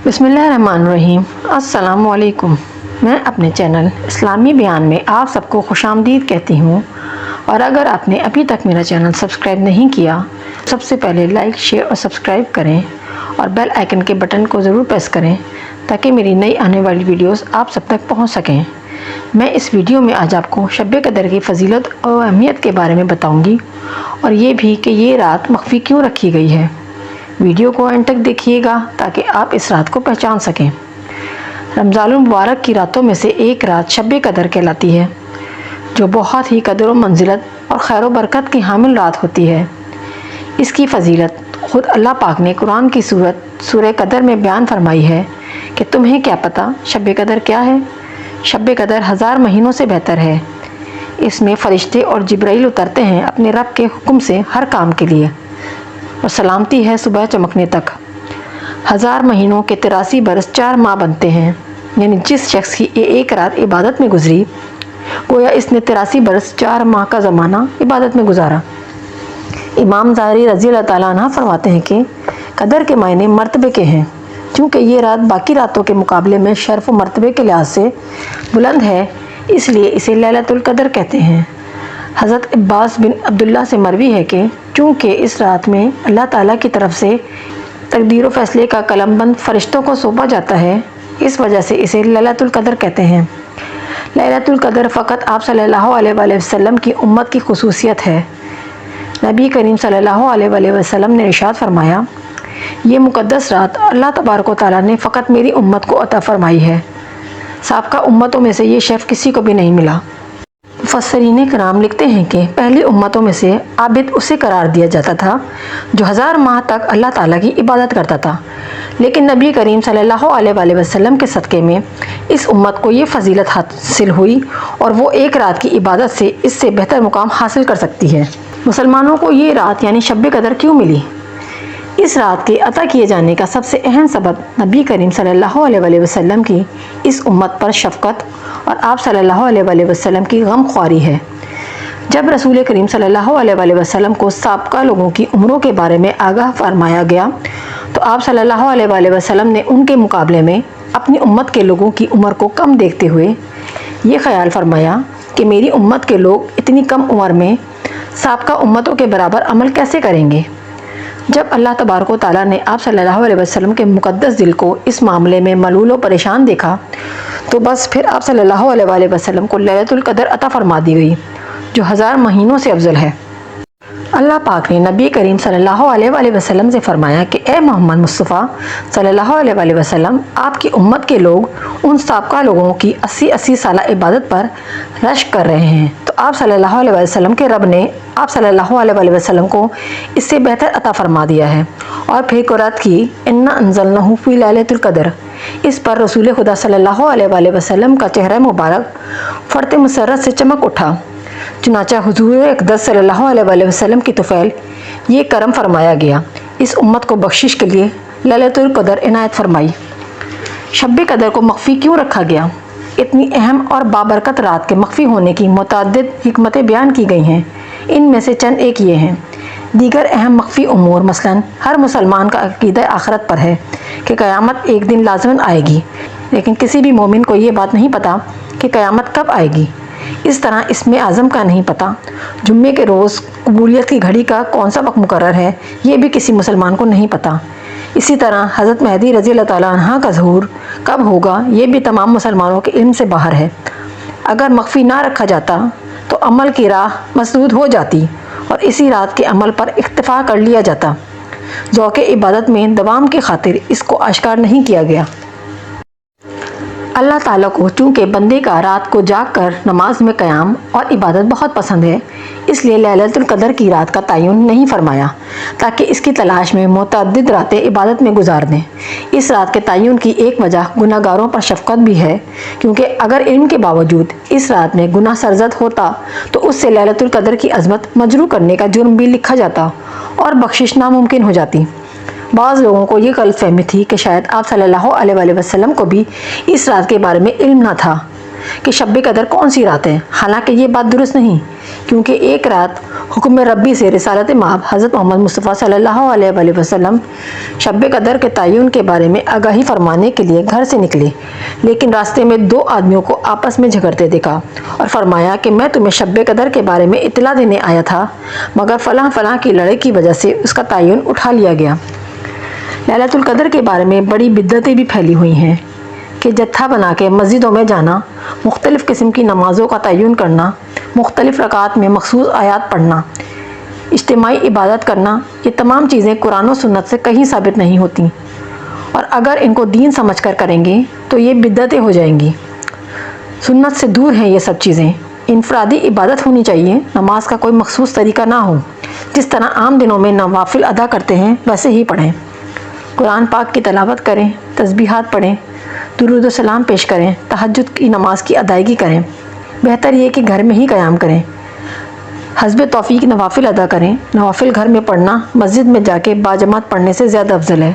بسم اللہ الرحمن الرحیم۔ السلام علیکم۔ میں اپنے چینل اسلامی بیان میں آپ سب کو خوش آمدید کہتی ہوں، اور اگر آپ نے ابھی تک میرا چینل سبسکرائب نہیں کیا، سب سے پہلے لائک، شیئر اور سبسکرائب کریں اور بیل آئیکن کے بٹن کو ضرور پریس کریں تاکہ میری نئی آنے والی ویڈیوز آپ سب تک پہنچ سکیں۔ میں اس ویڈیو میں آج آپ کو شب قدر کی فضیلت اور اہمیت کے بارے میں بتاؤں گی، اور یہ بھی کہ یہ رات مخفی کیوں رکھی گئی ہے۔ ویڈیو کو اینڈ تک دیکھیے گا تاکہ آپ اس رات کو پہچان سکیں۔ رمضان المبارک کی راتوں میں سے ایک رات شب قدر کہلاتی ہے، جو بہت ہی قدر و منزلت اور خیر و برکت کی حامل رات ہوتی ہے۔ اس کی فضیلت خود اللہ پاک نے قرآن کی سورہ قدر میں بیان فرمائی ہے کہ تمہیں کیا پتہ شب قدر کیا ہے؟ شب قدر 1000 مہینوں سے بہتر ہے۔ اس میں فرشتے اور جبرائیل اترتے ہیں اپنے رب کے حکم سے ہر کام کے لیے، اور سلامتی ہے صبح چمکنے تک۔ 1000 مہینوں کے 83 برس 4 ماہ بنتے ہیں، یعنی جس شخص کی ایک رات عبادت میں گزری، گویا اس نے 83 برس 4 ماہ کا زمانہ عبادت میں گزارا۔ امام ظاہری رضی اللہ تعالیٰ عنہ فرماتے ہیں کہ قدر کے معنی مرتبے کے ہیں، چونکہ یہ رات باقی راتوں کے مقابلے میں شرف و مرتبے کے لحاظ سے بلند ہے، اس لیے اسے لیلۃ القدر کہتے ہیں۔ حضرت عباس بن عبداللہ سے مروی ہے کہ چونکہ اس رات میں اللہ تعالیٰ کی طرف سے تقدیر و فیصلے کا قلم بند فرشتوں کو سونپا جاتا ہے، اس وجہ سے اسے لیلۃ القدر کہتے ہیں۔ لیلۃ القدر فقط آپ صلی اللہ علیہ وآلہ وسلم کی امت کی خصوصیت ہے۔ نبی کریم صلی اللہ علیہ وآلہ وسلم نے ارشاد فرمایا، یہ مقدس رات اللہ تبارک و تعالیٰ نے فقط میری امت کو عطا فرمائی ہے، سابقہ امتوں میں سے یہ شرف کسی کو بھی نہیں ملا۔ مفسرین کرام لکھتے ہیں کہ پہلی امتوں میں سے عابد اسے قرار دیا جاتا تھا جو 1000 ماہ تک اللہ تعالیٰ کی عبادت کرتا تھا، لیکن نبی کریم صلی اللہ علیہ وآلہ وسلم کے صدقے میں اس امت کو یہ فضیلت حاصل ہوئی، اور وہ ایک رات کی عبادت سے اس سے بہتر مقام حاصل کر سکتی ہے۔ مسلمانوں کو یہ رات یعنی شب قدر کیوں ملی؟ اس رات کے عطا کیے جانے کا سب سے اہم سبب نبی کریم صلی اللہ علیہ وآلہ وسلم کی اس امت پر شفقت اور آپ صلی اللہ علیہ وآلہ وسلم کی غم خواری ہے۔ جب رسول کریم صلی اللہ علیہ وآلہ وسلم کو سابقہ لوگوں کی عمروں کے بارے میں آگاہ فرمایا گیا تو آپ صلی اللہ علیہ وآلہ وسلم نے ان کے مقابلے میں اپنی امت کے لوگوں کی عمر کو کم دیکھتے ہوئے یہ خیال فرمایا کہ میری امت کے لوگ اتنی کم عمر میں سابقہ امتوں کے برابر عمل کیسے کریں گے؟ جب اللہ تبارک و تعالیٰ نے آپ صلی اللہ علیہ وسلم کے مقدس دل کو اس معاملے میں ملول و پریشان دیکھا تو بس پھر آپ صلی اللہ علیہ وآلہ وسلم کو لیلۃ القدر عطا فرما دی گئی، جو 1000 مہینوں سے افضل ہے۔ اللہ پاک نے نبی کریم صلی اللہ علیہ وآلہ وسلم سے فرمایا کہ اے محمد مصطفیٰ صلی اللہ علیہ وآلہ وسلم، آپ کی امت کے لوگ ان سابقہ لوگوں کی 80 سالہ عبادت پر رشک کر رہے ہیں، تو آپ صلی اللہ علیہ وسلم کے رب نے آپ صلی اللہ علیہ وآلہ وسلم کو اس سے بہتر عطا فرما دیا ہے، اور پھر قرات کی انا انزلناہ فی لیلۃ القدر۔ اس پر رسول خدا صلی اللہ علیہ وآلہ وسلم کا چہرہ مبارک فرط مسرت سے چمک اٹھا، چنانچہ حضور اقدس صلی اللہ علیہ وآلہ وسلم کی طفیل یہ کرم فرمایا گیا، اس امت کو بخشش کے لیے لیلۃ القدر عنایت فرمائی۔ شب قدر کو مخفی کیوں رکھا گیا؟ اتنی اہم اور بابرکت رات کے مخفی ہونے کی متعدد حکمتیں بیان کی گئی ہیں، ان میں سے چند ایک یہ ہیں۔ دیگر اہم مخفی امور مثلاً ہر مسلمان کا عقیدہ آخرت پر ہے کہ قیامت ایک دن لازماً آئے گی، لیکن کسی بھی مومن کو یہ بات نہیں پتہ کہ قیامت کب آئے گی۔ اس طرح اسم اعظم کا نہیں پتہ، جمعے کے روز قبولیت کی گھڑی کا کون سا وقت مقرر ہے، یہ بھی کسی مسلمان کو نہیں پتہ۔ اسی طرح حضرت مہدی رضی اللہ تعالیٰ عنہ کا ظہور کب ہوگا، یہ بھی تمام مسلمانوں کے علم سے باہر ہے۔ اگر مخفی نہ رکھا جاتا تو عمل کی راہ مسدود ہو جاتی اور اسی رات کے عمل پر اکتفا کر لیا جاتا۔ ذوق عبادت میں دوام کی خاطر اس کو اشکار نہیں کیا گیا۔ اللہ تعالیٰ کو چونکہ بندے کا رات کو جاگ کر نماز میں قیام اور عبادت بہت پسند ہے، اس لیے لیلۃ القدر کی رات کا تعین نہیں فرمایا تاکہ اس کی تلاش میں متعدد راتیں عبادت میں گزار دیں۔ اس رات کے تعین کی ایک وجہ گناہ گاروں پر شفقت بھی ہے، کیونکہ اگر علم کے باوجود اس رات میں گناہ سرزد ہوتا تو اس سے لیلۃ القدر کی عظمت مجروح کرنے کا جرم بھی لکھا جاتا اور بخشش ناممکن ہو جاتی۔ بعض لوگوں کو یہ غلط فہمی تھی کہ شاید آپ صلی اللہ علیہ وآلہ وسلم کو بھی اس رات کے بارے میں علم نہ تھا، کہ شب قدر کون سی رات ہے، حالانکہ یہ بات درست نہیں، کیونکہ ایک رات حکم ربی سے رسالت مآب حضرت محمد مصطفیٰ صلی اللہ علیہ وآلہ وسلم شب قدر کے تعین کے بارے میں آگاہی فرمانے کے لیے گھر سے نکلے، لیکن راستے میں 2 آدمیوں کو آپس میں جھگڑتے دیکھا اور فرمایا کہ میں تمہیں شب قدر کے بارے میں اطلاع دینے آیا تھا، مگر فلاں فلاں کی لڑائی کی وجہ سے اس کا تعین اٹھا لیا گیا۔ لیلۃ القدر کے بارے میں بڑی بدعتیں بھی پھیلی ہوئی ہیں کہ جتھا بنا کے مسجدوں میں جانا، مختلف قسم کی نمازوں کا تعین کرنا، مختلف رکعات میں مخصوص آیات پڑھنا، اجتماعی عبادت کرنا، یہ تمام چیزیں قرآن و سنت سے کہیں ثابت نہیں ہوتی، اور اگر ان کو دین سمجھ کر کریں گے تو یہ بدعتیں ہو جائیں گی۔ سنت سے دور ہیں یہ سب چیزیں۔ انفرادی عبادت ہونی چاہیے، نماز کا کوئی مخصوص طریقہ نہ ہو، جس طرح عام دنوں میں نوافل ادا کرتے ہیں ویسے ہی پڑھیں، قرآن پاک کی تلاوت کریں، تسبیحات پڑھیں، درود و سلام پیش کریں، تہجد کی نماز کی ادائیگی کریں، بہتر یہ کہ گھر میں ہی قیام کریں، حسب توفیق نوافل ادا کریں۔ نوافل گھر میں پڑھنا مسجد میں جا کے باجماعت پڑھنے سے زیادہ افضل ہے۔